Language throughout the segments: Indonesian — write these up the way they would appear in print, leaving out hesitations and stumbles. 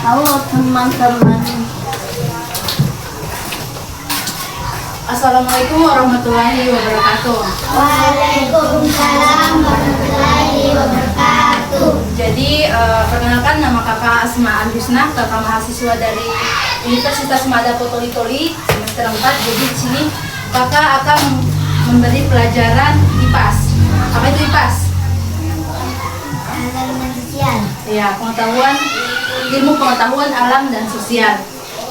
Halo teman-teman. Assalamualaikum warahmatullahi wabarakatuh. Waalaikumsalam warahmatullahi wabarakatuh. Jadi perkenalkan, nama kakak Asma Al-Husna, kakak mahasiswa dari Universitas Mada Toli semester 4. Jadi di sini kakak akan memberi pelajaran IPAS. Apa itu IPAS? Alam dan sosial. Ya, ilmu pengetahuan alam dan sosial.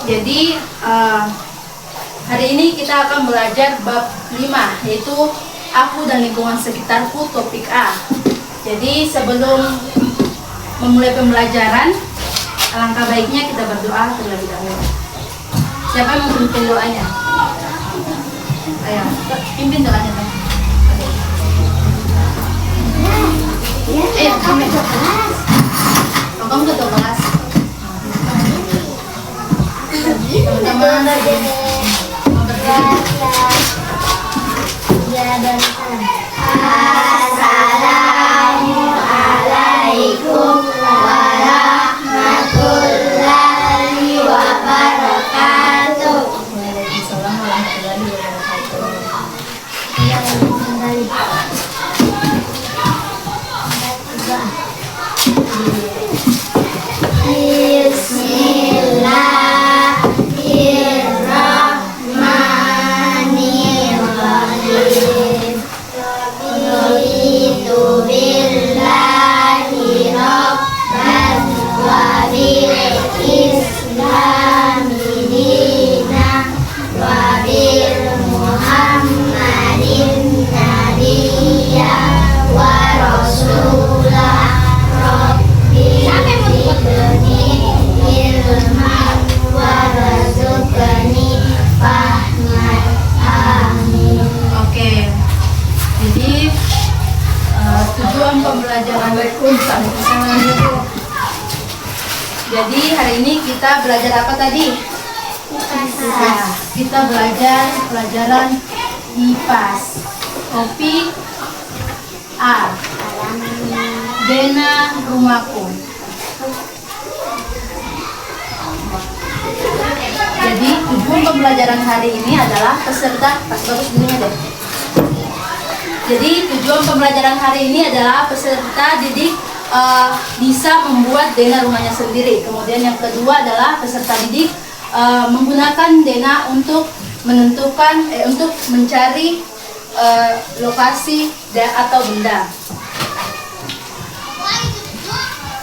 Jadi hari ini kita akan belajar bab 5, yaitu aku dan lingkungan sekitarku, topik A. Jadi sebelum memulai pembelajaran, alangkah baiknya kita berdoa terlebih dahulu. Siapa yang mau memimpin doanya? Ayo, pimpin doanya. Kamu ke kelas. Oh, kamu ketua kelas. Teman-teman, Assalamualaikum warahmatullahi wabarakatuh. Waalaikumsalam warahmatullahi wabarakatuh. Bismillahirrahmanirrahim. Raditu billahi rabban wa bil islami dinan wa bil muhammadin nabiyyan wa rasulah. Rabbi zidni ilman warzuqni fahman. Amin. Oke, jadi tujuan pembelajaran Jadi hari ini kita belajar apa tadi? Ya, kita belajar pelajaran IPAS. Topik A, Dena rumahku. Jadi tujuan pembelajaran hari ini adalah peserta bagus dulunya deh. Jadi tujuan pembelajaran hari ini adalah peserta didik bisa membuat Dena rumahnya sendiri. Kemudian yang kedua adalah peserta didik menggunakan Dena untuk menentukan untuk mencari lokasi atau benda.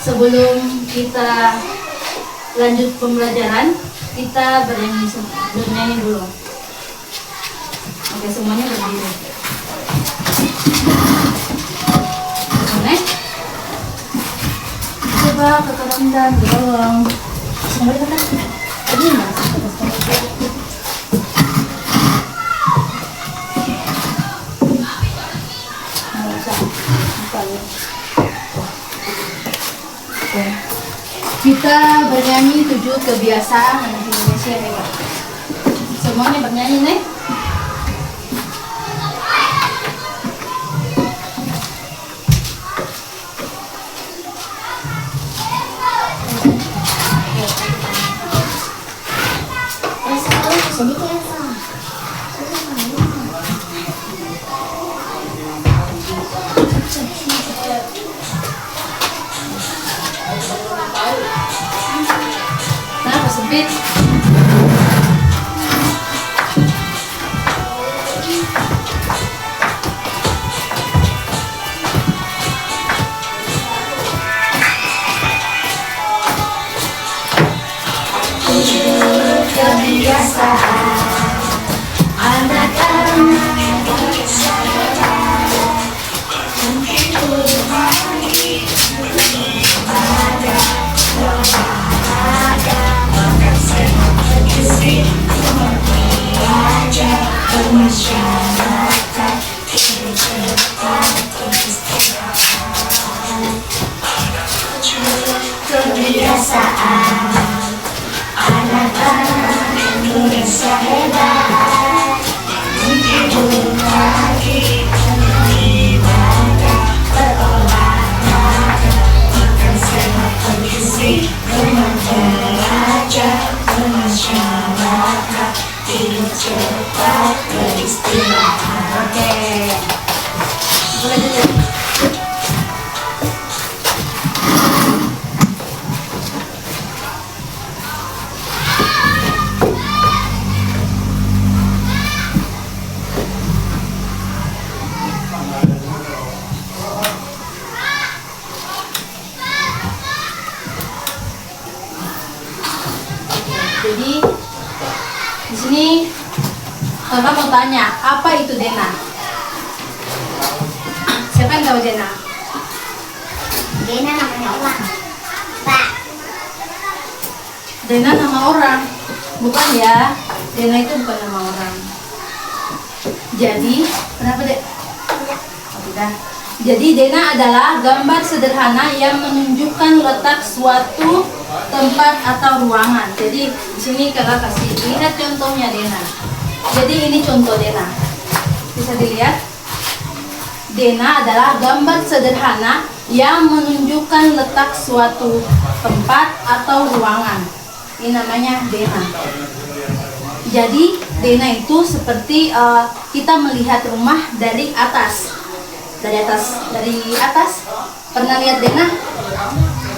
Sebelum kita lanjut pembelajaran, kita bernyanyi dulu. Oke, semuanya berdiri. Oke. Coba ke kanan dan ke bawah. Sampai ke atas. Ini mas. Kita bernyanyi 7 kebiasaan anak Indonesia hebat. Semuanya bernyanyi nih. Nah, sempit. Kebiasaan anak-anak kebiasaan anak-anak Indonesia hebat. Tidur pagi, beribadah, berolahraga, makan sehat, bergizi, bermanfaat. Mulai dulu. Jadi di sini kakak mau tanya, apa itu Dena? Siapa yang tahu Dena? Dena namanya orang. Pak. Dena nama orang, bukan ya? Dena itu bukan nama orang. Jadi, kenapa Dek? Oh, tidak. Jadi Dena adalah gambar sederhana yang menunjukkan letak suatu tempat atau ruangan. Jadi di sini kakak kasih lihat contohnya Dena. Jadi ini contoh Dena. Bisa dilihat. Dena adalah gambar sederhana yang menunjukkan letak suatu tempat atau ruangan. Ini namanya Dena. Jadi Dena itu seperti kita melihat rumah dari atas. Dari atas. Pernah lihat Dena?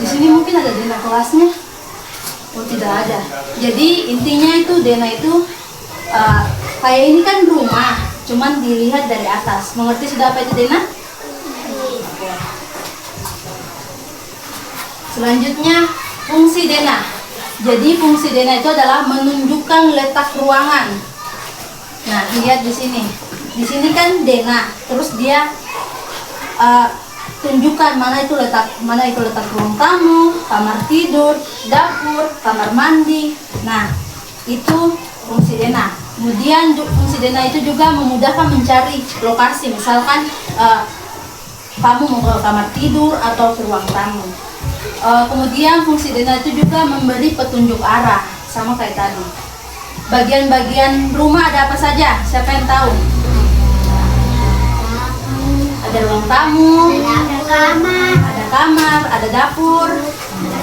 Di sini mungkin ada Dena kelasnya. Oh, tidak ada. Jadi intinya itu Dena itu kayak ini kan rumah, cuman dilihat dari atas. Mengerti sudah apa itu Dena? Selanjutnya fungsi Dena. Jadi fungsi Dena itu adalah menunjukkan letak ruangan. Nah, lihat di sini. Di sini kan Dena, terus dia tunjukkan mana itu letak ruang tamu, kamar tidur, dapur, kamar mandi. Nah, itu fungsi Dena. Kemudian fungsi Dena itu juga memudahkan mencari lokasi. Misalkan kamu mau ke kamar tidur atau ke ruang tamu. Kemudian fungsi Dena itu juga memberi petunjuk arah, sama kayak tadi. Bagian-bagian rumah ada apa saja? Siapa yang tahu? Ada ruang tamu, ada kamar, ada dapur, ada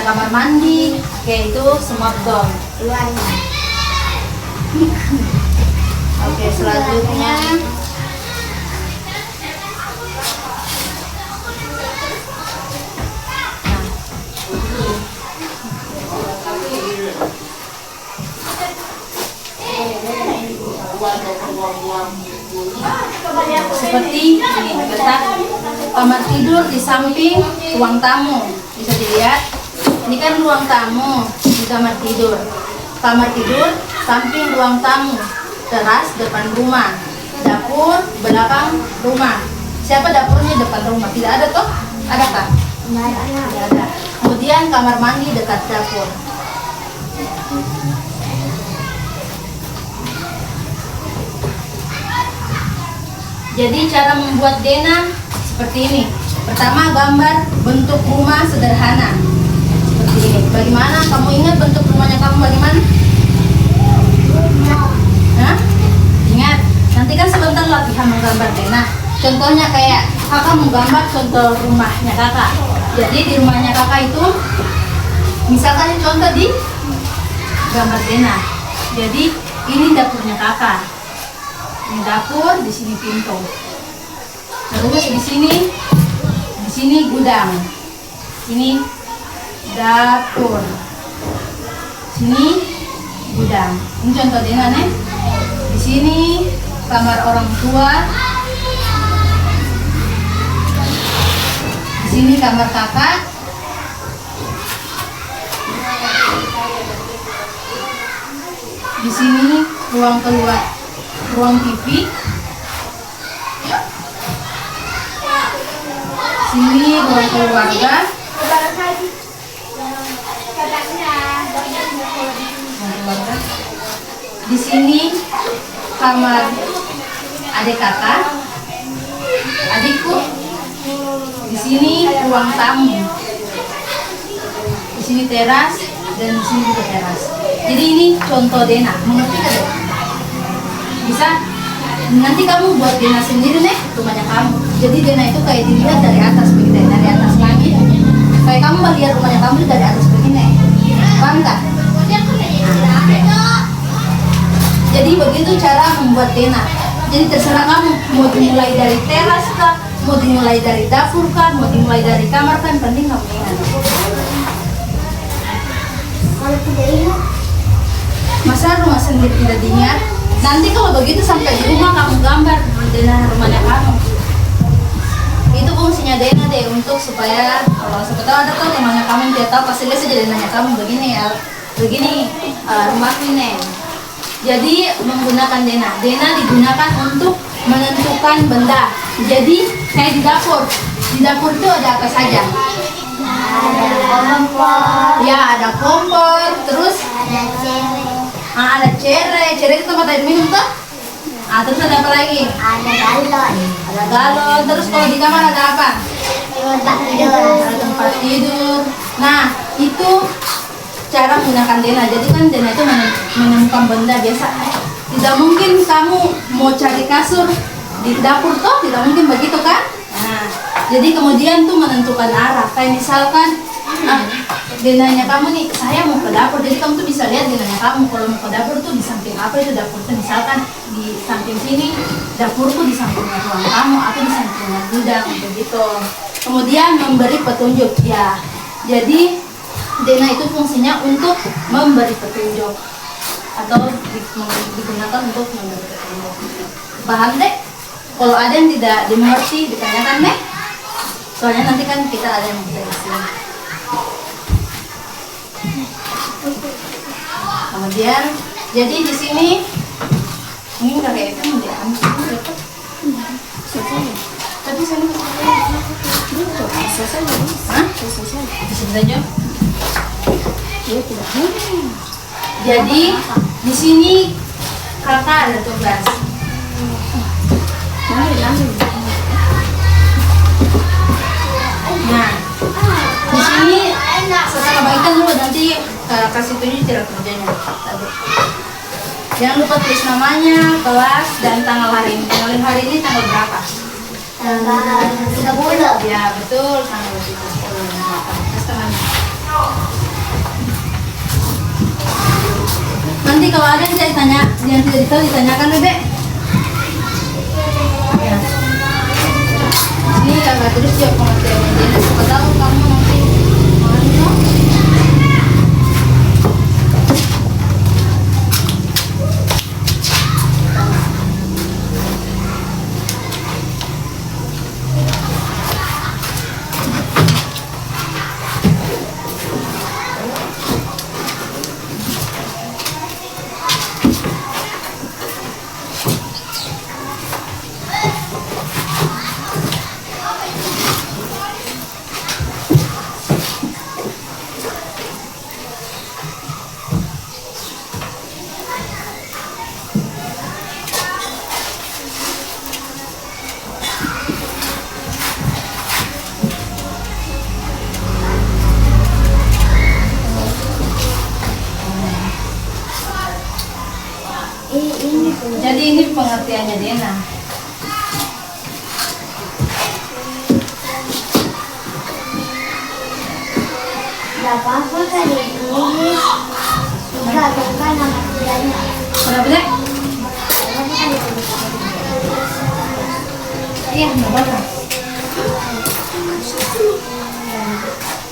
kamar mandi. Oke, itu semua betul. Oke, selanjutnya seperti ini, letak kamar tidur di samping ruang tamu. Bisa dilihat, ini kan ruang tamu di kamar tidur. Kamar tidur samping ruang tamu, teras depan rumah, dapur belakang rumah. Siapa dapurnya depan rumah? Tidak ada toh? Adakah? Tidak ada. Kemudian kamar mandi dekat dapur. Jadi cara membuat Dena seperti ini. Pertama, gambar bentuk rumah sederhana seperti ini. Bagaimana? Kamu ingat bentuk rumahnya kamu bagaimana? Hah? Ingat? Nanti kan sebentar latihan menggambar Dena. Contohnya kayak kakak menggambar contoh rumahnya kakak. Jadi di rumahnya kakak itu, misalkan contoh di gambar Dena. Jadi ini dapurnya kakak. Ini dapur, di sini pintu. Terus di sini gudang. Ini dapur. Sini gudang. Ini contoh Dena nih. Di sini kamar orang tua. Di sini kamar kakak. Di sini ruang keluar. Ruang TV. Sini ruang keluarga. Di sini kamar adik kakak, adikku. Di sini ruang tamu. Di sini teras dan di sini juga teras. Jadi ini contoh Dena. Mengerti kan? Bisa. Nanti kamu buat Dena sendiri nih rumahnya kamu. Jadi Dena itu kayak dilihat dari atas begitu, dari atas langit. Kayak kamu melihat rumahnya kamu dari atas begini. Paham kan? Jadi begitu cara membuat Dena. Jadi terserah kamu mau dimulai dari teras kah, mau dimulai dari dapur kah, mau dimulai dari kamar kan, penting kamu ingat. Kalau tidak ingat, Masa rumah sendiri tidak diingat? Nanti kalau begitu sampai di rumah kamu gambar dengan rumahnya kamu. Itu fungsinya Dena deh, untuk supaya kalau siapa tahu ada tuh temannya kamu yang tidak tahu, pasti dia saja nanya kamu begini ya, begini rumahku ini. Jadi menggunakan Dena. Dena digunakan untuk menentukan benda. Jadi kayak di dapur. Di dapur itu ada apa saja? ada kompor, Ya ada kompor, terus ada cewek, ada cere itu tempat air minum tuh. Terus ada apa lagi? ada galon, Ada galon. Terus kalau di kamar ada apa? tempat tidur, Ada tempat tidur. Nah itu cara menggunakan Dena. Jadi kan Dena itu menemukan benda biasa. Tidak mungkin kamu mau cari kasur di dapur toh, tidak mungkin begitu kan? Nah, jadi kemudian tuh menentukan arah. Kayak misalkan Denanya kamu nih, saya mau ke dapur. Jadi kamu tuh bisa lihat Denanya kamu kalau mau ke dapur tuh di samping apa itu dapur tuh. Misalkan di samping sini dapurku, di sampingnya ruang kamu, atau di sampingnya gudang begitu. Kemudian memberi petunjuk ya. Jadi Dena itu fungsinya untuk memberi petunjuk atau digunakan untuk memberi petunjuk. Paham deh? Kalau ada yang tidak dimengerti ditanyakan deh. Soalnya nanti kan kita ada yang bisa isi. Kemudian jadi di sini ini kakek itu mendiamkan dapat. Tapi saya selesai. Hah? Selesai. Bisa saja. Jadi di sini kakak ada tugas. Nah, di sini setelah bagikan dulu nanti kasih tunjuk cara kerjanya. Jangan lupa tulis namanya, kelas, dan tanggal hari ini. Tanggal hari ini tanggal berapa? tanggal 30. Ya betul, tanggal 30. Tes tangannya. Nanti kalau ada yang saya tanya, yang tidak tahu ditanyakan Bebe. Ya. Ini kakak terus siap pengertian Dena. Siapa tahu kamu nanti mau. Jadi ini pengertiannya Dena. Gak apa-apa kan ditulis. Enggak, bukan nama kudanya. Berapa deh? Apa kan ditulis. Iya, nggak apa-apa.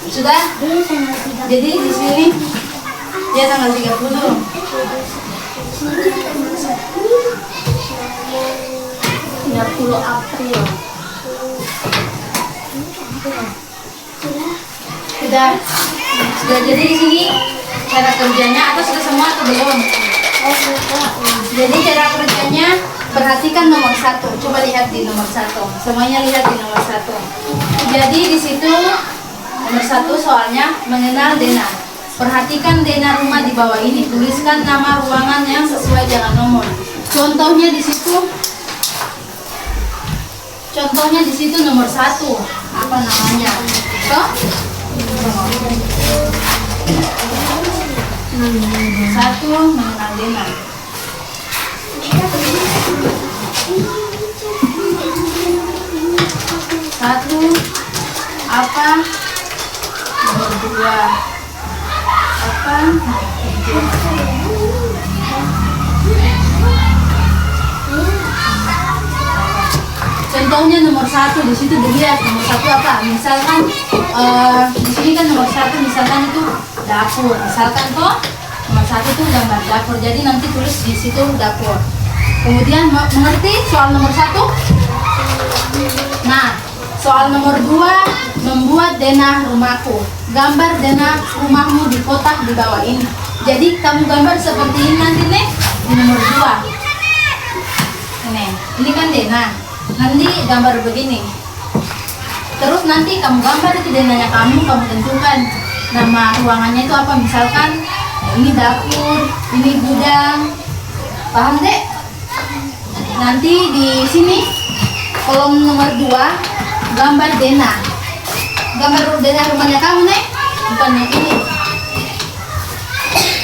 Sudah? Ini tanggal 30. Jadi di sini dia tanggal 30. 30 April. Sudah. Sudah jadi di sini cara kerjanya atau sudah semua atau belum? Jadi cara kerjanya perhatikan nomor 1. Coba lihat di nomor 1. Semuanya lihat di nomor 1. Jadi di situ nomor 1 soalnya mengenal Dena. Perhatikan Dena rumah di bawah ini. Tuliskan nama ruangan yang sesuai dengan nomor. Contohnya di situ. Contohnya di situ nomor 1. Apa namanya? Toh? 1 mengenal Dena. Satu apa? Nomor 2 apa? contohnya nomor 1 di situ dilihat nomor 1 apa? Misalkan di sini kan nomor 1 misalkan itu dapur. Misalkan toh nomor 1 itu gambar dapur. Jadi nanti tulis di situ dapur. Kemudian mengerti soal nomor 1? Nah, soal nomor 2, membuat denah rumahku. Gambar denah rumahmu di kotak di bawah ini. Jadi kamu gambar seperti ini nanti nih di nomor 2. Ini kan denah. Nanti gambar begini. Terus nanti kamu gambar itu denahnya kamu tentukan nama ruangannya itu apa. Misalkan ini dapur, ini gudang. Paham dek? Nanti di sini kolom nomor 2 gambar denah. Gambar denah rumahnya kamu nih, bukan yang ini.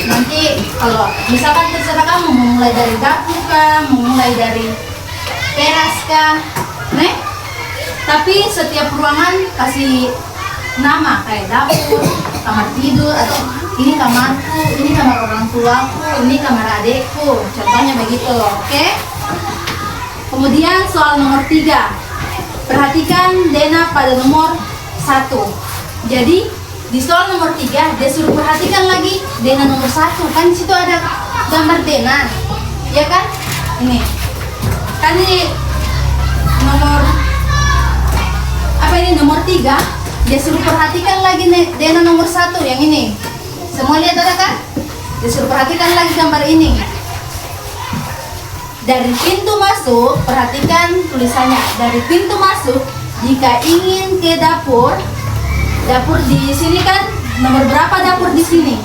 Nanti kalau misalkan terserah kamu mau mulai dari dapur kah, mau mulai dari teras kah, nih. Tapi setiap ruangan kasih nama kayak dapur, kamar tidur, atau ini kamarku, ini kamar orang tuaku, ini kamar adekku. Contohnya begitu, oke? Kemudian soal nomor 3. Perhatikan denah pada nomor 1. Jadi di soal nomor 3 dia suruh perhatikan lagi denah nomor 1. Kan di situ ada gambar denah, ya kan? Ini kan ini nomor apa, ini nomor 3. Dia suruh perhatikan lagi denah nomor 1 yang ini. Semua lihat ada kan? Dia suruh perhatikan lagi gambar ini. Dari pintu masuk, perhatikan tulisannya. Dari pintu masuk, jika ingin ke dapur, dapur di sini kan nomor berapa dapur di sini?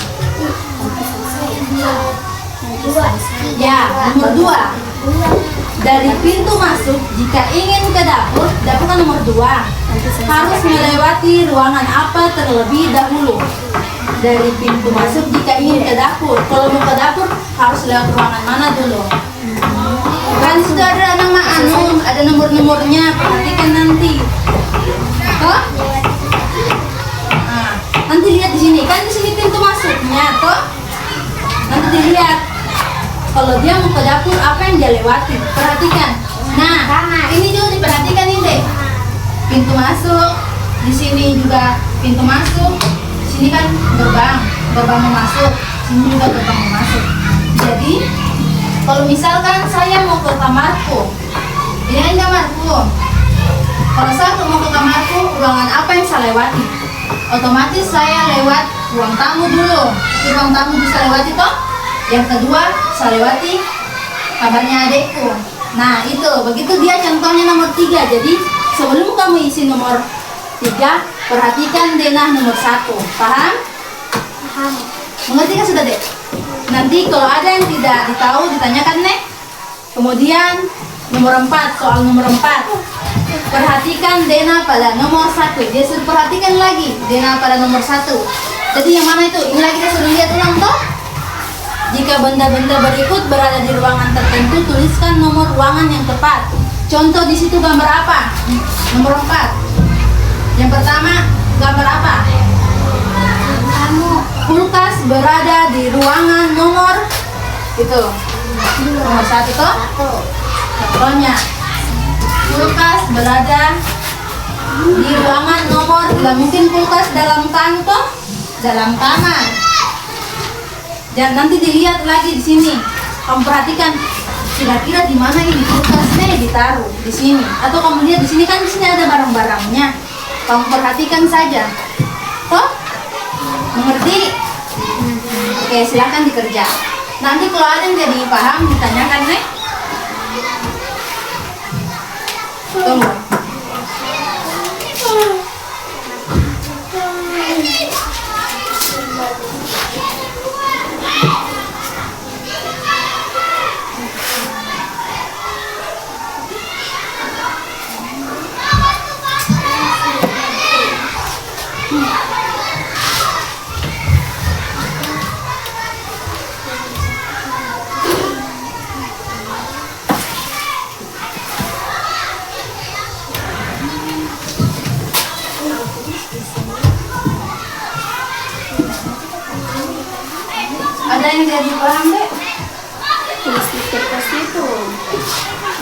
Ya, nomor 2. Dari pintu masuk, jika ingin ke dapur, dapur kan nomor 2. Harus melewati ruangan apa terlebih dahulu? Dari pintu masuk, jika ingin ke dapur. Kalau mau ke dapur, harus lewat ruangan mana dulu? Kan sudah ada nama ada nomor-nomornya, perhatikan nanti. Toh? Nah, nanti lihat di sini, kan di sini pintu masuknya, toh? Nanti dilihat. Kalau dia mau ke dapur, apa yang dia lewati? Perhatikan. Nah, ini juga diperhatikan ini deh. Pintu masuk, di sini juga pintu masuk. Di sini kan gerbang mau masuk. Sini juga gerbang mau masuk. Jadi kalau misalkan saya mau ke kamarku, ini kan kamarku. Kalau saya mau ke kamarku, ruangan apa yang saya lewati? Otomatis saya lewat ruang tamu dulu. Di ruang tamu bisa lewati toh. Yang kedua, saya lewati kamarnya adekku. Nah itu, begitu dia contohnya nomor 3. Jadi sebelum kamu isi nomor 3, perhatikan denah nomor 1. Paham? Paham. Mengerti kan sudah dek? Nanti kalau ada yang tidak ditahu ditanyakan nek. Kemudian nomor 4, soal nomor 4. Perhatikan denah pada nomor 1. Dia suruh perhatikan lagi denah pada nomor 1. Jadi yang mana itu? Ini lagi kita suruh lihat ulang toh. Jika benda-benda berikut berada di ruangan tertentu, tuliskan nomor ruangan yang tepat. Contoh di situ gambar apa? Nomor 4. Yang pertama gambar apa? Kulkas berada di ruangan nomor itu. Nomor 1 toh? Contohnya. Kulkas berada di ruangan nomor, nggak mungkin kulkas dalam toh? Dalam kamar. Dan nanti dilihat lagi di sini. Kamu perhatikan kira-kira di mana ini kulkasnya ditaruh di sini. Atau kamu lihat di sini kan di sini ada barang-barangnya. Kamu perhatikan saja. Toh? Mengerti? Oke, silakan dikerja. Nanti kalau ada yang jadi paham ditanyakan nih. Tunggu. Ada yang jadi paham dek? Tulis di kertas itu.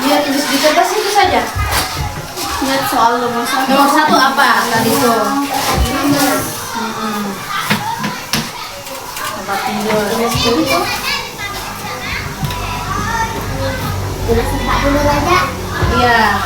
Dia tulis di kertas itu saja. Ingat soal nomor 1. Nomor 1 apa tadi tuh? Tempat tidur. Tulis 4 dulu aja. Iya.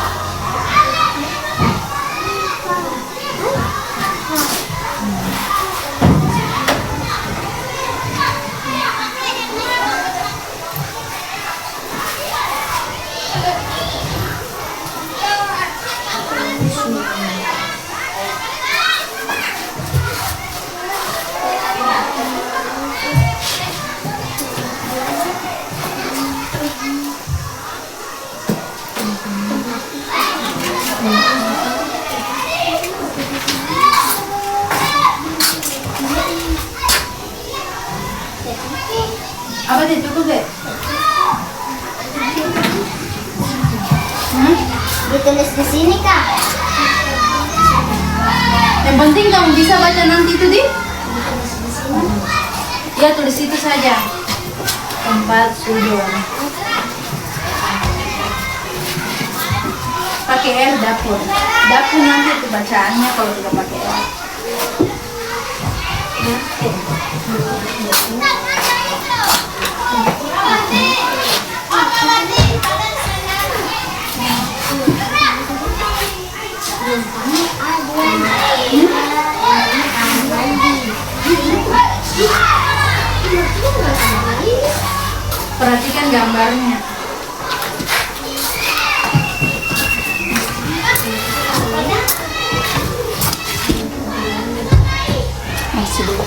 Apa sih cukup deh? Ditulis di sini, Kak. Yang penting kamu bisa baca nanti itu di? Ditulis di sini. Ya tulis itu saja. Tempat tidur. Pakai R dapur. Dapur nanti itu bacaannya kalau tidak pakai R. Perhatikan gambarnya. Masih dulu.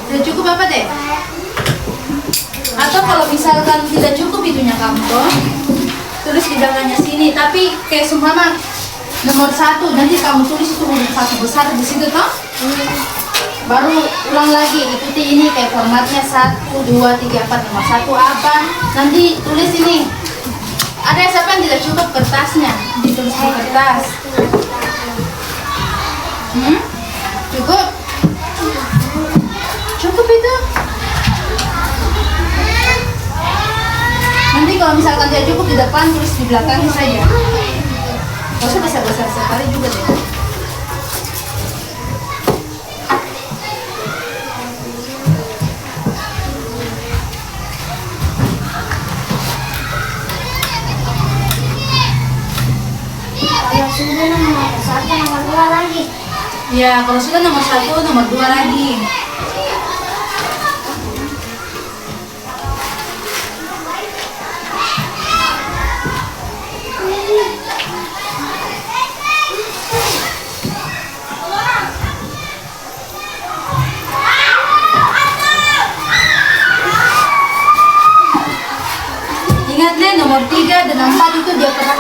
Sudah cukup apa deh? Atau kalau misalkan tidak cukup itunya kamu toh, tulis di belakangnya sini. Tapi kayak seumpama nomor 1 nanti kamu tulis itu huruf 1 besar di situ toh. Baru ulang lagi ikuti ini kayak formatnya 1, 2, 3, 4. Nomor 1 apa? Nanti tulis ini. Ada siapa yang tidak cukup kertasnya? Ditulis di kertas. Cukup? Cukup itu. Nanti kalau misalkan tidak cukup di depan, tulis di belakangnya saja. Gak usah besar-besar sekali juga deh. Kalau sudah nomor 1, nomor 2 lagi. Ya, kalau sudah nomor 1, nomor 2 lagi. Ingat nih, nomor 3 dan 4 itu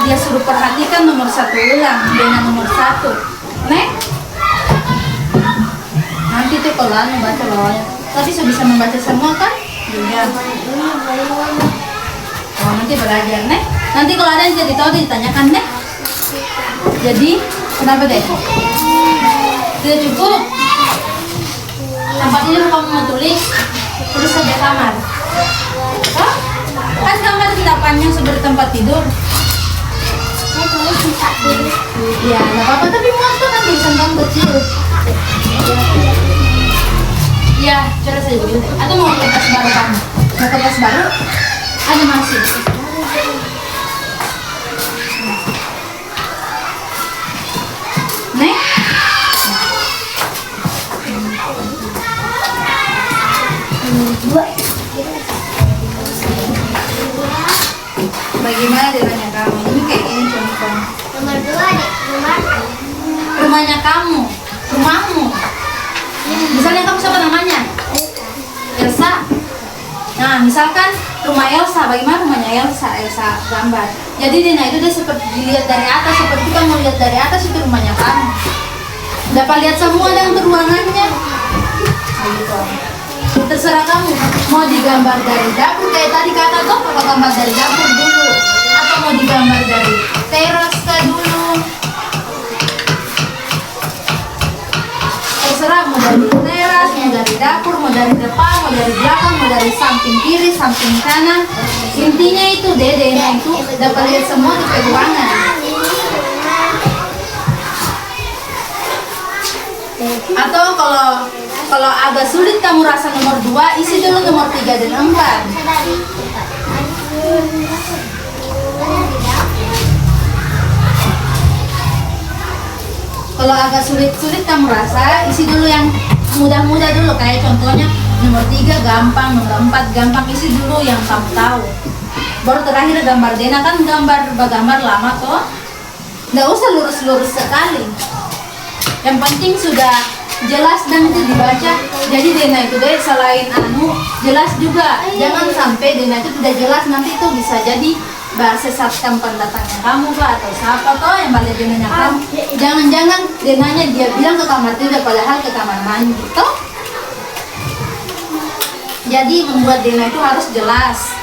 dia suruh perhatikan nomor 1 ulang dengan nomor 1. Nek? Nanti tuh kalau membaca bawahnya. Tapi bisa membaca semua kan? Iya. Oh, nanti belajar nek. Nanti kalau ada yang jadi tahu ditanyakan nek. Jadi kenapa deh? Tidak cukup. Tempat tidur kamu mau tulis saja kamar. Oh? Kan kamar tidak panjang seperti tempat tidur. Saya tulis 4 dulu. Ya, nggak apa-apa tapi muat kan tulisan kamu kecil. Ya, coba saya dulu. Atau mau kertas baru kamu? Mau kertas baru? Ada masih. Nek? Bagaimana dengannya kamu? Ini kayak ini contoh. Nomor 2 deh, nomor Rumahnya kamu, rumahmu. Misalnya kamu siapa namanya? Elsa. Nah, misalkan rumah Elsa, bagaimana rumahnya Elsa? Elsa gambar. Jadi itu dia seperti dilihat dari atas, seperti kamu lihat dari atas itu rumahnya kamu. Dapat lihat semua dengan ruangannya. Gitu. Terserah kamu mau digambar dari dapur kayak tadi kata tuh, apa gambar dari dapur dulu atau mau digambar dari teras ke dulu. terserah mau dari teras, mau dari dapur, mau dari depan, mau dari belakang, mau dari samping kiri, samping kanan. Intinya itu Dena itu dapat lihat semua di ruangan. Atau kalau agak sulit kamu rasa nomor 2, isi dulu nomor 3 dan 4. Kalau agak sulit-sulit kamu rasa, isi dulu yang mudah-mudah dulu. Kayak contohnya nomor 3 gampang, nomor 4 gampang, isi dulu yang kamu tahu. Baru terakhir gambar Dena, kan gambar lama toh. Nggak usah lurus-lurus sekali. Yang penting sudah jelas dan itu dibaca. Jadi Dena itu deh selain jelas juga. Jangan sampai Dena itu tidak jelas, nanti itu bisa jadi sesatkan pendatangnya kamu Pak, atau siapa toh yang balik Denanya kamu. Jangan-jangan Denanya dia bilang ke kamar tidur padahal ke kamar mandi toh. Jadi membuat Dena itu harus jelas.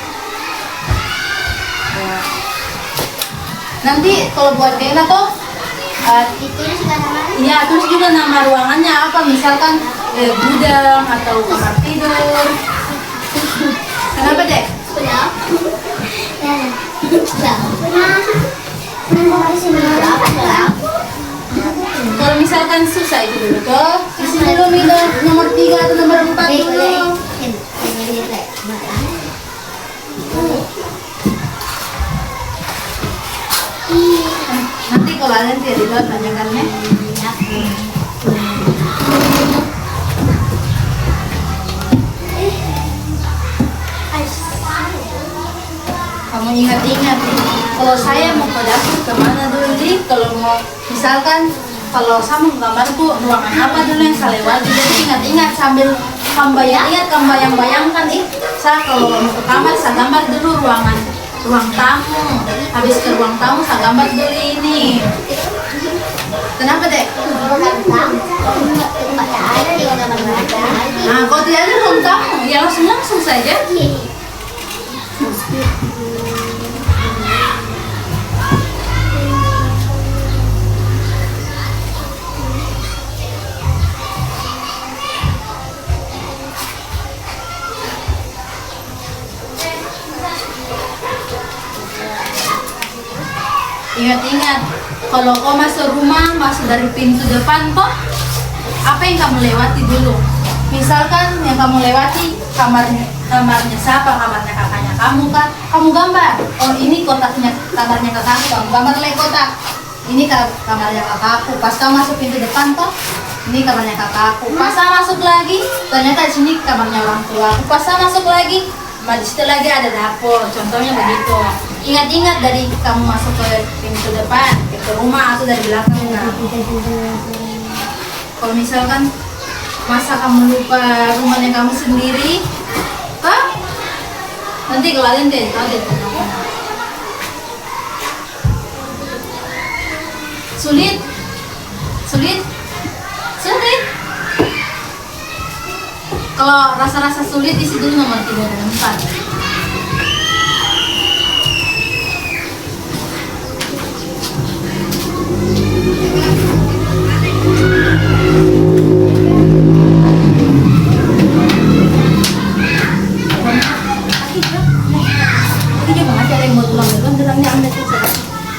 Nanti kalau buat Dena toh iya, terus juga nama ruangannya apa, misalkan gudang atau kamar tidur. Kenapa deh? Kalau misalkan susah itu dulu toh, isi dulu nomor 3 atau nomor 4 dulu. Nanti kalau ada yang tidak dibuat tanyakannya. Kamu ingat-ingat, kalau saya mau ke dapur kemana dulu nih? Kalau mau misalkan kalau saya mau ke kamarku, ruangan apa dulu yang saya lewati? Jadi ingat-ingat sambil kamu bayang-bayangkan, saya kalau mau ke kamar saya gambar dulu ruang tamu. Habis ke ruang tamu saya gambar dulu ini. Kenapa dek? Nah, kalau tidak ada ruang tamu, ya langsung saja. Ingat-ingat, kalau kau masuk rumah, masuk dari pintu depan toh, apa yang kamu lewati dulu? Misalkan yang kamu lewati kamarnya siapa, kamarnya kakaknya kamu kan, kamu gambar. Oh ini kotaknya kamarnya kakakku, kamu gambar lagi kotak. Ini kamarnya kakakku. Pas kamu masuk pintu depan toh, ini kamarnya kakakku. Pas saya masuk lagi, ternyata di sini kamarnya orang tua. Pas saya masuk lagi, di situ lagi ada dapur. Contohnya begitu. Ingat-ingat dari kamu masuk ke pintu depan, ke rumah atau dari belakang. Kalau misalkan masa kamu lupa rumahnya kamu sendiri, nanti kalian deh kaget. Sulit. Kalau rasa-rasa sulit isi dulu nomor 3 dan 4.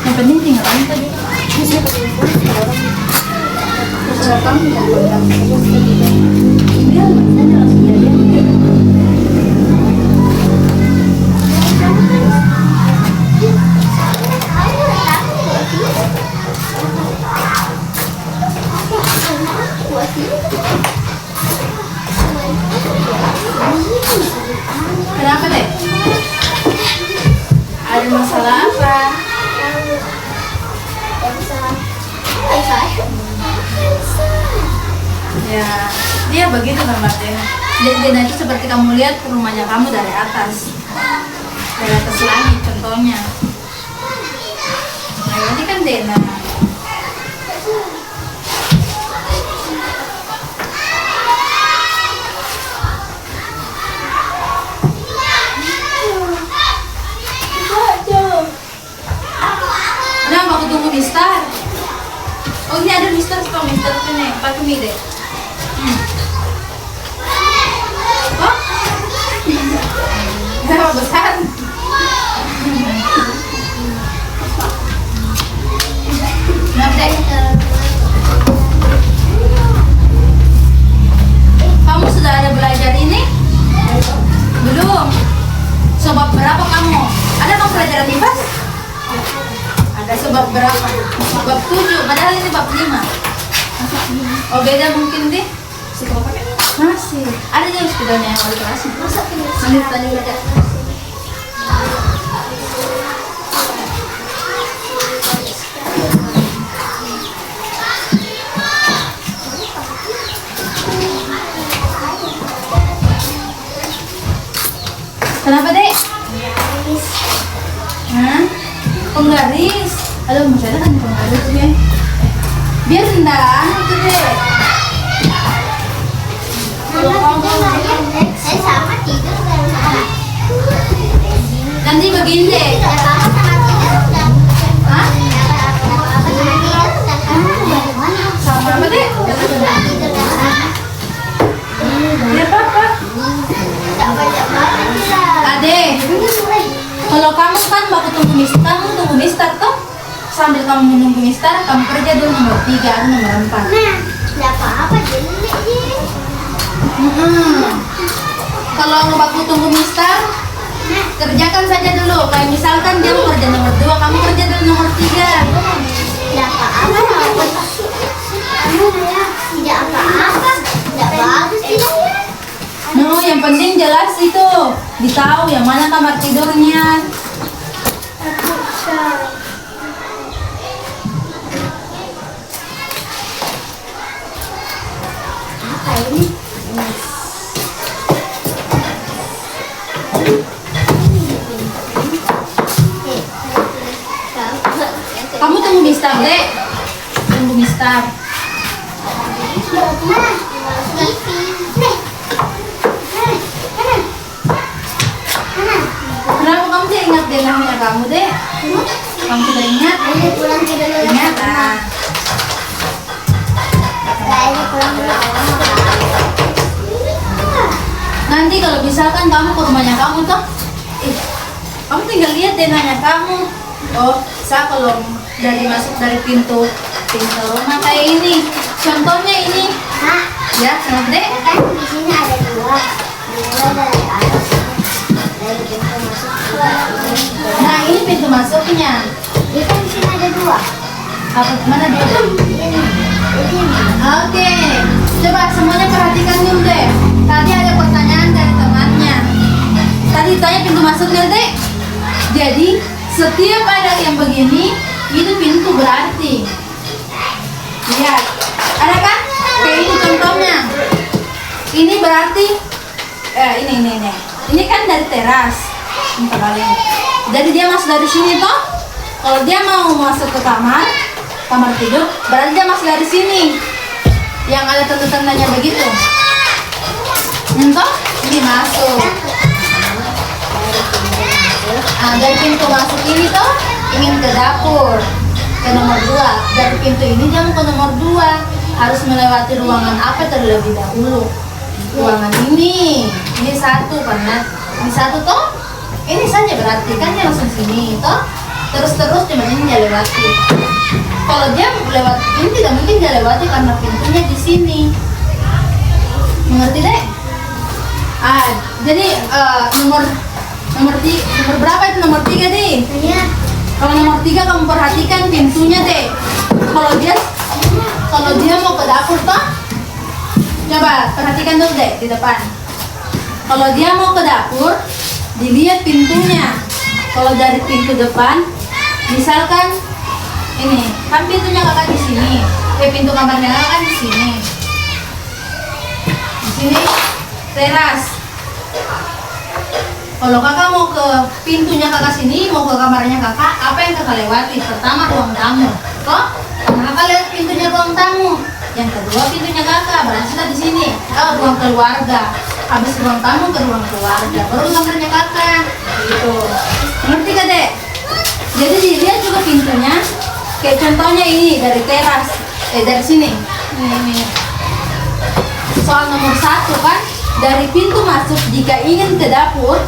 Yang penting tinggal kamu tadi. Terserah kamu mau bilang dia makanya langsung jadi. Kenapa deh? Ada masalah apa? Ya, dia begitu gambar Dena. Dena itu seperti kamu lihat rumahnya kamu dari atas langit contohnya. Nah ini kan Dena. Kenapa aku tunggu Mister? Oh ini ada Mister, stop Mister ini, pakai deh. Belum. Sebab berapa kamu? Ada bang pelajaran IPAS? Ada sebab berapa? Bab 7, padahal ini bab 5. Oh beda mungkin deh. Masih. Ada jam sepedanya yang wali kelas. Nanti tanya belajar. Kenapa dek? Hah? Penggaris? Aduh masih ada kan penggaris ya? Biar rendah itu dek. Saya sama tidur kan. Nanti begini deh. Hah? Sama apa dek? Biar apa? Ade, kalau kamu kan mau tunggu mister, kamu tunggu mister toh? Sambil kamu menunggu mister, kamu kerja dulu nomor 3 atau nomor 4. Nah, tidak apa-apa jelek sih. Kalau waktu tunggu mister, kerjakan saja dulu. Kayak misalkan dia mau kerja nomor 2, kamu kerja dulu nomor 3. Tidak apa-apa. Tidak apa-apa. Tidak bagus tidak ya. No, yang penting jelas itu, ditahu yang mana kamar tidurnya. Apa ini? Kamu tunggu mister dek, tunggu mister. Kenapa kamu tidak ingat deh namanya kamu dek? Kamu sudah ingat? Ini pulang ke dulu. Ingat ah. Ini pulang dulu. Nanti kalau misalkan kamu ke rumahnya kamu toh, kamu tinggal lihat deh nanya kamu. Oh, saya kalau dari masuk dari pintu rumah kayak ini. Contohnya ini. Hah? Ya, kenapa dek? Ya kan di sini ada dua. Dua dari atas. Dari pintu masuk. Nah, ini pintu masuknya. Ini kan di sini ada dua. Apa mana dua dek? Ini. Oke, coba semuanya perhatikan dulu deh. Tadi ada pertanyaan dari temannya. Tadi tanya pintu masuknya dek. Jadi setiap ada yang begini, itu pintu berarti. Lihat, ada kan? Kayak ini contohnya. Ini berarti, ini. Ini kan dari teras. Ini kebalik. Jadi dia masuk dari sini toh. Kalau dia mau masuk ke kamar tidur, berarti dia masuk dari sini. Yang ada tanda-tandanya begitu. Entah, ini masuk. Dari pintu masuk ini toh, ingin ke dapur, ke nomor 2. Dari pintu ini dia mau ke nomor 2. Harus melewati ruangan apa terlebih dahulu? Ruangan ini satu karena ini satu toh. Ini saja berarti kan dia langsung sini toh. Terus cuma ini dia lewati. Kalau dia lewat ini tidak mungkin dia lewati karena pintunya di sini. Mengerti deh? Jadi nomor berapa itu nomor 3 deh? Iya. Kalau nomor 3 kamu perhatikan pintunya deh. Kalau dia mau ke dapur toh, coba perhatikan dulu deh di depan. Kalau dia mau ke dapur, dilihat pintunya. Kalau dari pintu depan, misalkan ini, kan pintunya kakak di sini, pintu kamarnya kakak kan di sini. Di sini teras. Kalau kakak mau ke pintunya kakak sini, mau ke kamarnya kakak, apa yang kakak lewati? Pertama ruang tamu, toh? Karena kakak lewat pintunya ruang tamu. Yang kedua pintunya kakak, berarti kita di sini. Ruang keluarga. Habis ruang tamu ke ruang keluarga, baru kamarnya kakak. Gitu. Ngerti gak dek? Jadi dilihat juga pintunya. Kayak contohnya ini dari teras, dari sini. Ini. Soal nomor 1 kan, dari pintu masuk jika ingin ke dapur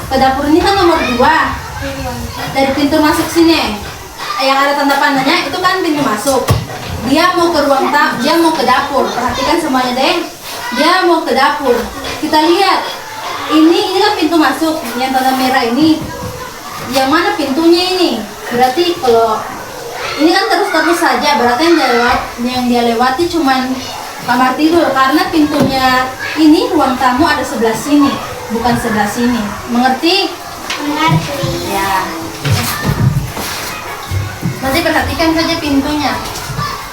ini kan nomor 2. Dari pintu masuk sini, yang ada tanda panahnya itu kan pintu masuk. Dia mau ke ruang tamu, dia mau ke dapur. Perhatikan semuanya deh. Dia mau ke dapur. Kita lihat ini kan pintu masuk yang tanda merah ini. Yang mana pintunya ini? Berarti kalau ini kan terus saja, berarti yang dia lewati cuman kamar tidur, karena pintunya ini ruang tamu ada sebelah sini, bukan sebelah sini. Mengerti? Mengerti. Ya. Nanti perhatikan saja pintunya.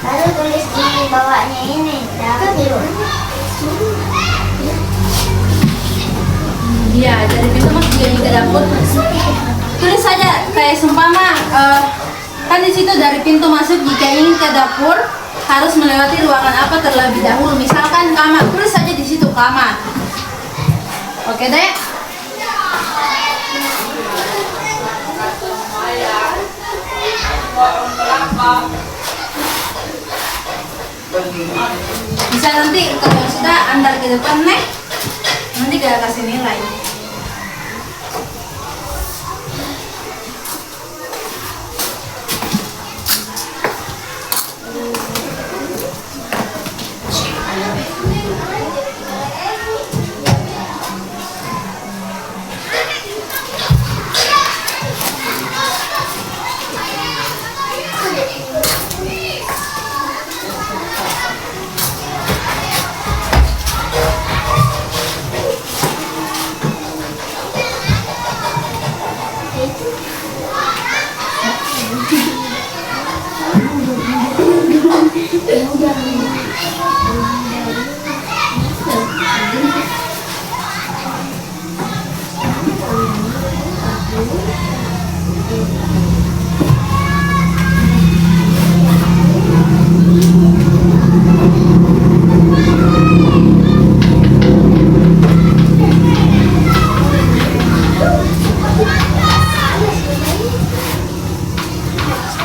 Lalu tulis di bawahnya ini dapur. Iya, dari pintu masuk juga ke dapur. Tulis saja kayak seumpama kan di situ dari pintu masuk jika ingin ke dapur harus melewati ruangan apa terlebih dahulu. Misalkan kamar, tulis saja di situ kamar. Oke deh. Bisa nanti kalau sudah antar ke depan nih, nanti kita kasih nilai.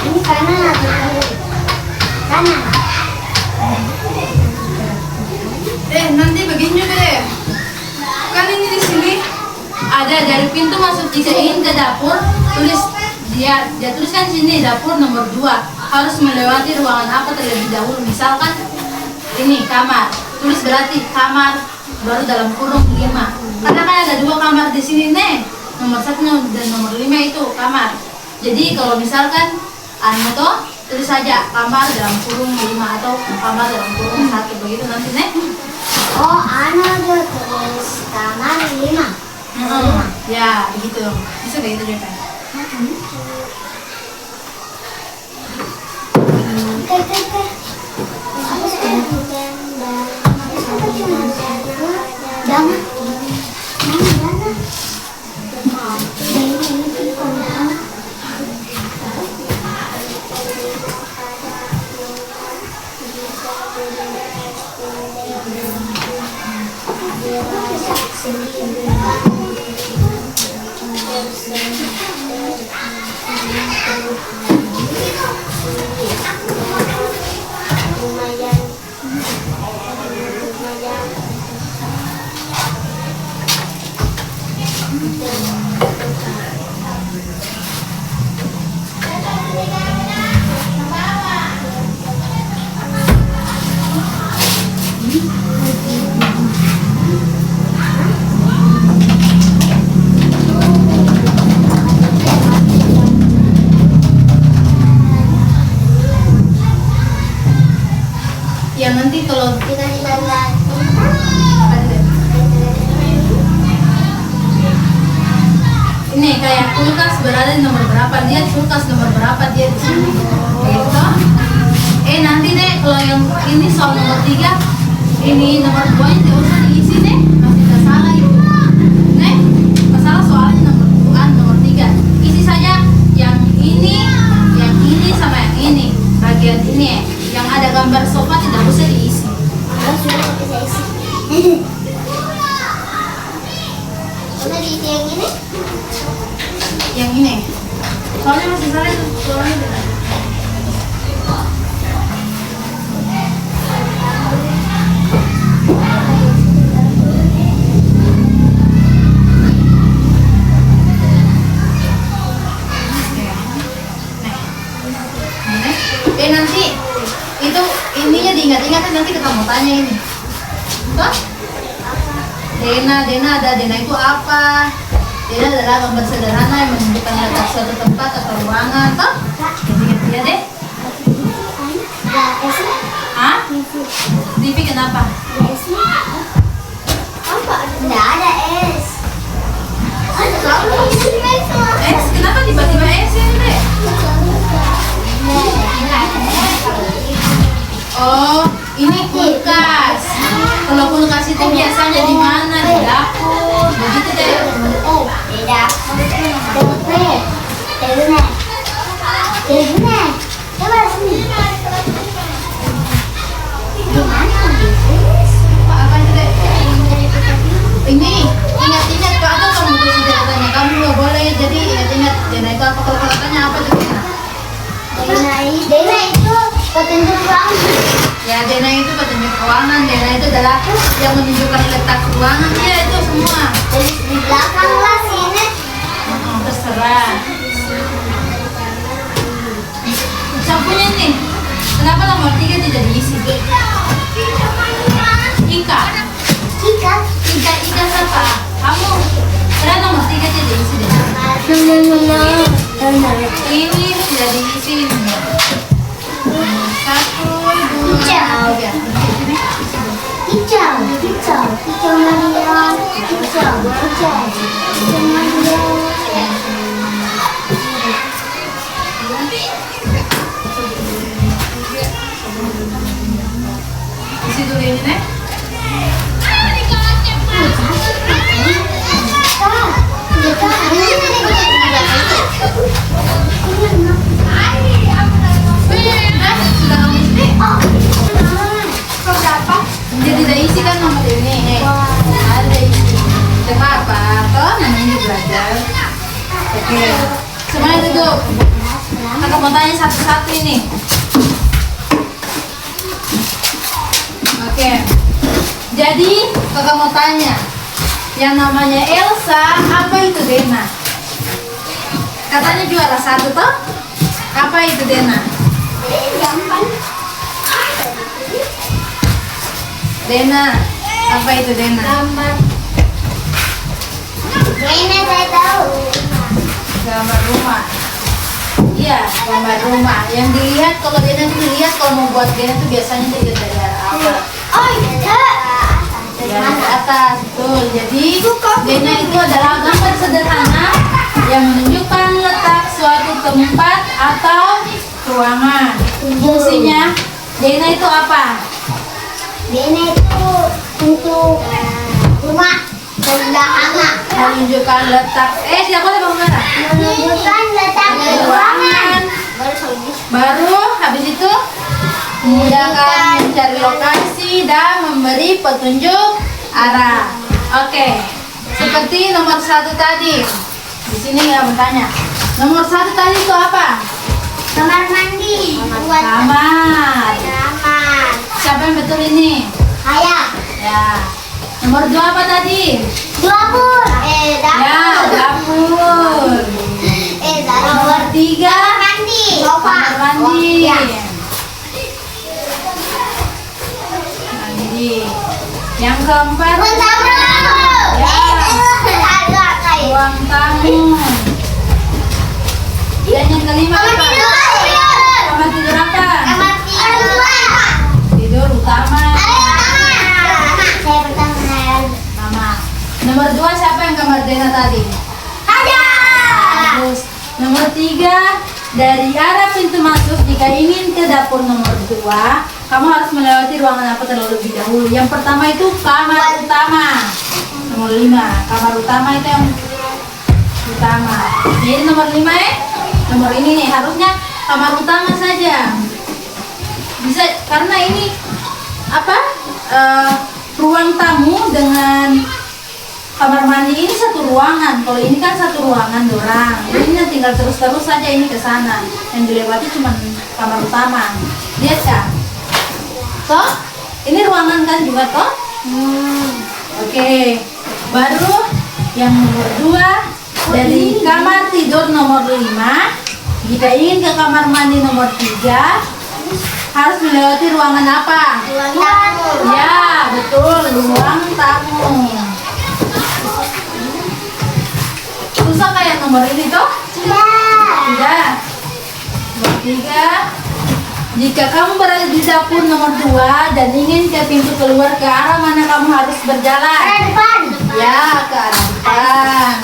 Ini kanan atau kiri? Kanan. Nanti begini juga deh. Kan ini di sini ada dari pintu masuk jika ingin ke dapur, tulis dia tuliskan sini dapur nomor 2 harus melewati ruangan apa terlebih dahulu. Misalkan ini kamar, tulis berarti kamar baru dalam kurung 5. Karena kan ada 2 kamar di sini nih, nomor 1 dan nomor 5 itu kamar. Jadi kalau misalkan toh tulis saja kamar dalam kurung 5 atau kamar dalam kurung 1 begitu nanti nih. Oh, tuh tulis kamar 5. Ya begitu, bisa kayak gitu deh kan. Oke. Aku sudah Dana. Ya nanti kalau Kita ditanda. ini kayak kulkas berada di nomor berapa, dia kulkas nomor berapa dia di sini gitu. Nanti deh kalau yang ini soal nomor 3 ini nomor 2 nya tidak usah diisi deh, masih tidak salah itu nih, masalah soalnya nomor 2 nomor 3 isi saja yang ini sama yang ini, bagian ini yang ada gambar sofa tidak usah diisi. Oh, sudah bisa isi. Udah diisi yang ini? Yang ini soalnya masih salah itu soalnya. Nanti itu ininya diingat-ingat, nanti kita mau tanya ini toh Dena itu apa? Dena adalah gambar sederhana yang menunjukkan letak suatu tempat atau ruangan, toh? Ingat ya deh. Hah? TV kenapa? Nggak ada es. Es? Kenapa tiba-tiba es ini deh? Oh, ini kulkas. Kalau kulkas itu biasanya di mana? Di dapur. Begitu deh. Di dapur. Coba sini. Di mana? Apa itu deh? Ini ingat-ingat kok atau kamu kasih tanya kamu nggak boleh. Jadi ingat-ingat Dena itu apa, kalau tanya apa itu Dena? Dena itu petunjuk ruangan. Ya, Dena itu petunjuk ruangan. Dena itu adalah yang menunjukkan letak ruangan. Ya, itu semua. Di belakang lah sini. Terserah. Sampunya nih. Kenapa nomor 3 tidak diisi? Ika. Ika siapa? Kamu. Karena nomor 3 tidak diisi deh. Ini tidak diisi. 1, 2, 3. Hijau Maria. Isi dulu ini nih. Sudah kamu isi? Dia tidak isi kan nomor ini. Ada isi. Tidak apa? Toh namanya belajar. Oke. Semuanya duduk. Kakak mau tanya satu-satu ini. Oke. Jadi kakak mau tanya, yang namanya Elsa, apa itu Dena? Katanya juara 1 toh? Apa itu Dena? Dena, apa itu Dena? Dena saya tahu. Gambar rumah. Iya, gambar rumah. Yang dilihat kalau Dena itu dilihat kalau mau buat Dena itu biasanya dilihat dari arah apa? Oh iya. Dari atas, betul. Jadi Dena itu adalah gambar sederhana yang menunjukkan letak suatu tempat atau ruangan. Fungsinya Dena itu apa? Dena itu untuk rumah sederhana. Menunjukkan letak. Siapa yang mau merah? Menunjukkan letak ruangan. Baru habis itu memudahkan mencari lokasi dan memberi petunjuk arah. Oke, seperti nomor 1 tadi. Di sini ya bertanya. Nomor 1 tadi itu apa? Kamar mandi. Kamar. Siapa yang betul ini? Ayah. Ya. Nomor 2 apa tadi? Dapur. Ya, dapur. Nomor 3 Kamar mandi. kamar mandi. Ya. Mandi. Yang keempat Ruang tamu. ruang tamu. Dan yang kelima Kamar apa? tidur. Kamar tidur apa? Kamar tidur. Tidur utama. Saya pertama. Mama. Nomor 2 siapa yang kamar Dena tadi? Ada. Terus nomor 3, dari arah pintu masuk jika ingin ke dapur nomor 2, kamu harus melewati ruangan apa terlebih dahulu. Yang pertama itu kamar utama. Nomor 5, kamar utama itu yang utama. Jadi nomor 5 nomor ini nih harusnya kamar utama saja. Bisa karena ini apa? Ruang tamu dengan kamar mandi ini satu ruangan. Kalau ini kan satu ruangan dorang. Ini tinggal terus-terus saja ini ke sana. Yang dilewati cuma kamar utama. Lihat kan? Toh? Ini ruangan kan juga toh? Oke. Baru yang nomor 2, dari kamar tidur nomor 5. Jika ingin ke kamar mandi nomor 3, harus melewati ruangan apa? Ruang tamu. Ya, betul, ruang tamu. Apakah yang nomor ini toh? Tidak. Nomor 3. Jika kamu berada di dapur nomor 2 dan ingin ke pintu keluar, ke arah mana kamu harus berjalan? Arah depan. Ya, ke arah depan.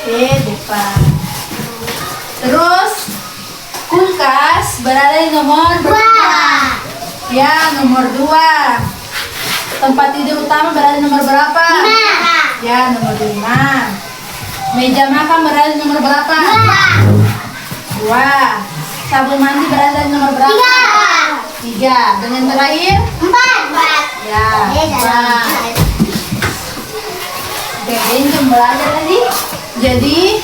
Oke, depan. Terus kulkas berada di nomor berapa? Ya, nomor 2. Tempat tidur utama berada di nomor berapa? 5. Ya, nomor 5. Meja makan berada di nomor berapa? 2. Sabun mandi berada di nomor berapa? 3. Dan yang terakhir? 4. Ya, 4. Oke, ini jam belajar tadi. Jadi,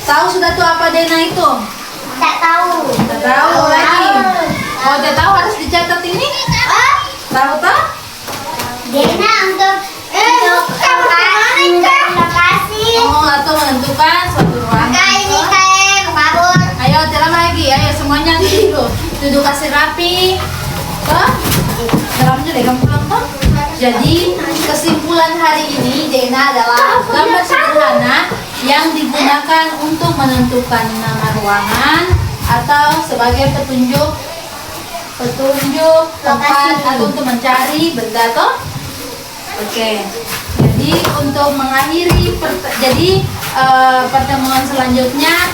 tahu sudah tuh apa Dena itu? Tak tahu. Tidak tahu lagi. Oh, tidak tahu harus dicatat ini? Tahu tak? Dena untuk lokasi. Oh, atau menentukan suatu ruangan. Ini kayak kebabut. Ayo, jalan lagi. Ayo, semuanya duduk. Duduk kasih rapi. Toh? Dalamnya deh, gampang toh? Jadi, kesimpulan hari ini Dena adalah gambar sederhana yang digunakan untuk menentukan nama ruangan atau sebagai petunjuk tempat atau untuk mencari benda toh. Oke. Jadi untuk mengakhiri pertemuan selanjutnya,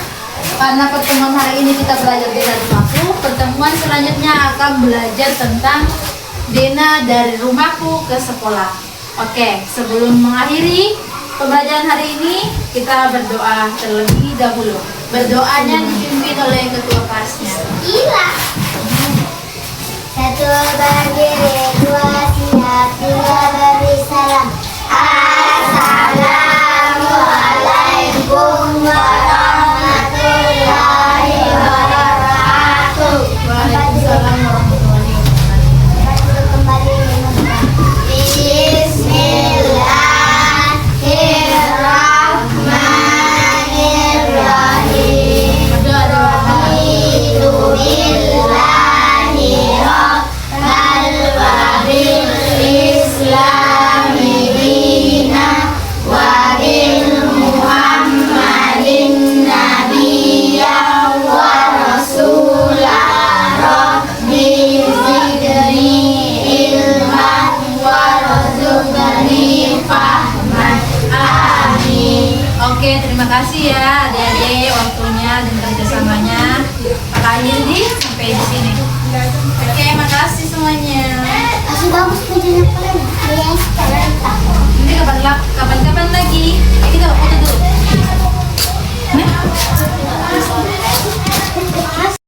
karena pertemuan hari ini kita belajar dari rumahku, pertemuan selanjutnya akan belajar tentang Dena dari rumahku ke sekolah. Oke, sebelum mengakhiri pembelajaran hari ini, kita berdoa terlebih dahulu. Berdoanya dipimpin oleh ketua kelasnya. Gila. 1 berdiri, 2 siap, 3 beri salam. Assalamualaikum warahmatullahi wabarakatuh. Waalaikumsalam warahmatullahi wabarakatuh. Kembali Bismillahirrahmanirrahim. Oke, terima kasih ya adik-adik waktunya dan kerjasamanya. Makanya sampai di sini. Oke, makasih semuanya. Kasih bagus videonya.